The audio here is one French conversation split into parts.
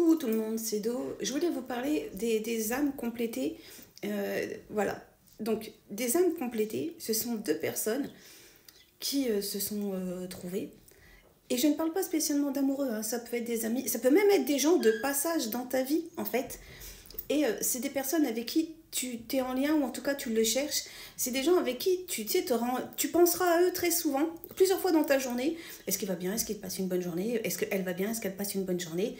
Coucou tout le monde, c'est Do. Je voulais vous parler des âmes complétées. Voilà. Donc, des âmes complétées, ce sont deux personnes qui se sont trouvées. Et je ne parle pas spécialement d'amoureux, hein. Ça peut être des amis, ça peut même être des gens de passage dans ta vie, en fait. Et c'est des personnes avec qui tu t'es en lien, ou en tout cas tu le cherches. C'est des gens avec qui tu sais, tu penseras à eux très souvent, plusieurs fois dans ta journée. Est-ce qu'il va bien? Est-ce qu'il passe une bonne journée? Est-ce qu'elle va bien? Est-ce qu'elle passe une bonne journée?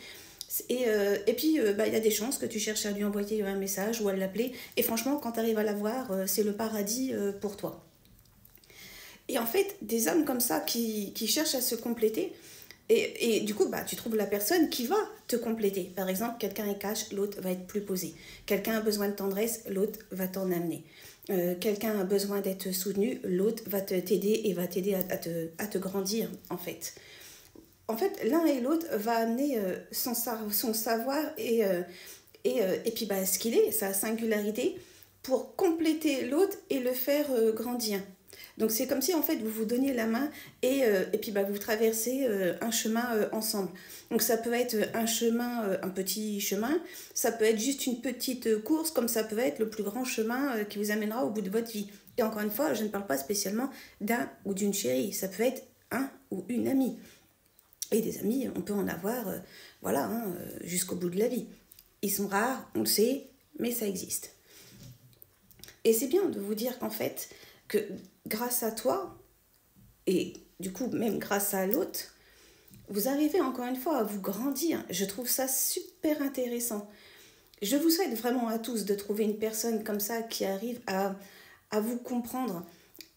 Et puis, bah, il y a des chances que tu cherches à lui envoyer un message ou à l'appeler. Et franchement, quand tu arrives à la voir, c'est le paradis pour toi. Et en fait, des âmes comme ça qui cherchent à se compléter, et du coup, bah, tu trouves la personne qui va te compléter. Par exemple, quelqu'un est cash, l'autre va être plus posé. Quelqu'un a besoin de tendresse, l'autre va t'en amener. Quelqu'un a besoin d'être soutenu, l'autre va t'aider et va t'aider à te grandir, en fait. En fait, l'un et l'autre va amener son savoir et puis bah, ce qu'il est, sa singularité, pour compléter l'autre et le faire grandir. Donc c'est comme si en fait vous vous donniez la main et puis bah, vous traversez un chemin ensemble. Donc ça peut être un chemin, un petit chemin, ça peut être juste une petite course, comme ça peut être le plus grand chemin qui vous amènera au bout de votre vie. Et encore une fois, je ne parle pas spécialement d'un ou d'une chérie, ça peut être un ou une amie. Et des amis, on peut en avoir voilà, hein, jusqu'au bout de la vie. Ils sont rares, on le sait, mais ça existe. Et c'est bien de vous dire qu'en fait, que grâce à toi, et du coup même grâce à l'autre, vous arrivez encore une fois à vous grandir. Je trouve ça super intéressant. Je vous souhaite vraiment à tous de trouver une personne comme ça qui arrive à vous comprendre.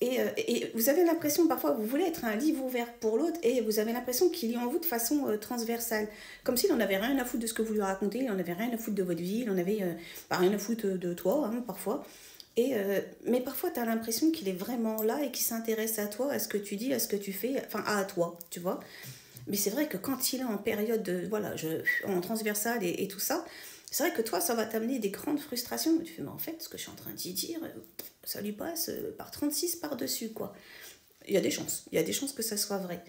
Et vous avez l'impression, parfois, vous voulez être un livre ouvert pour l'autre et vous avez l'impression qu'il lit en vous de façon transversale. Comme s'il n'en avait rien à foutre de ce que vous lui racontez, il n'en avait rien à foutre de votre vie, il n'en avait pas rien à foutre de toi, hein, parfois. Mais parfois, tu as l'impression qu'il est vraiment là et qu'il s'intéresse à toi, à ce que tu dis, à ce que tu fais, enfin à toi, tu vois. Mais c'est vrai que quand il est en période de, voilà, en transversale et tout ça, c'est vrai que toi, ça va t'amener des grandes frustrations. Tu fais, mais en fait, ce que je suis en train d'y dire, ça lui passe par 36 par-dessus, quoi. Il y a des chances que ça soit vrai.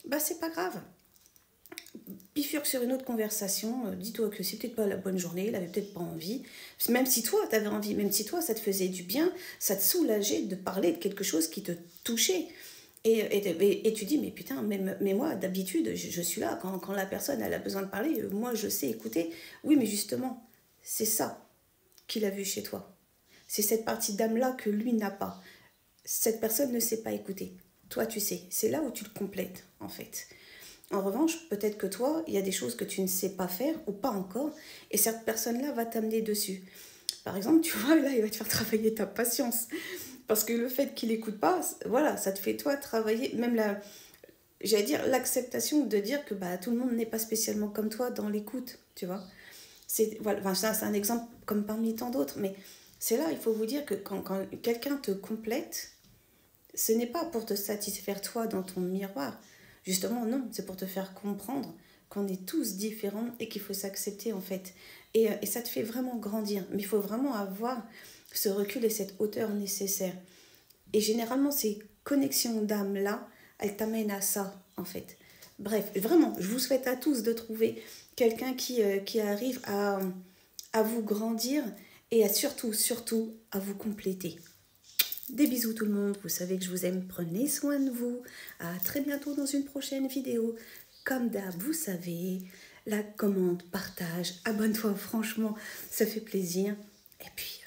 Bah, c'est pas grave. Bifurque sur une autre conversation, dis-toi que c'est peut-être pas la bonne journée, il avait peut-être pas envie. Même si toi, tu avais envie, même si toi, ça te faisait du bien, ça te soulageait de parler de quelque chose qui te touchait. Et tu dis, mais putain, mais moi, d'habitude, je suis là. Quand la personne elle a besoin de parler, moi, je sais écouter. Oui, mais justement, c'est ça qu'il a vu chez toi. C'est cette partie d'âme-là que lui n'a pas. Cette personne ne sait pas écouter. Toi, tu sais. C'est là où tu le complètes, en fait. En revanche, peut-être que toi, il y a des choses que tu ne sais pas faire ou pas encore, et cette personne-là va t'amener dessus. Par exemple, tu vois, là, il va te faire travailler ta patience. Parce que le fait qu'il n'écoute pas, voilà, ça te fait toi travailler, même j'allais dire, l'acceptation de dire que bah, tout le monde n'est pas spécialement comme toi dans l'écoute, tu vois. Voilà, enfin, ça, c'est un exemple comme parmi tant d'autres, mais c'est là, il faut vous dire que quand quelqu'un te complète, ce n'est pas pour te satisfaire toi dans ton miroir. Justement, non, c'est pour te faire comprendre qu'on est tous différents et qu'il faut s'accepter en fait. Et ça te fait vraiment grandir. Mais il faut vraiment avoir ce recul et cette hauteur nécessaire. Et généralement, ces connexions d'âme-là, elles t'amènent à ça en fait. Bref, vraiment, je vous souhaite à tous de trouver quelqu'un qui arrive à vous grandir et surtout, à vous compléter. Des bisous tout le monde, vous savez que je vous aime, prenez soin de vous, à très bientôt dans une prochaine vidéo. Comme d'hab, vous savez, la commande, partage, abonne-toi, franchement, ça fait plaisir. Et puis,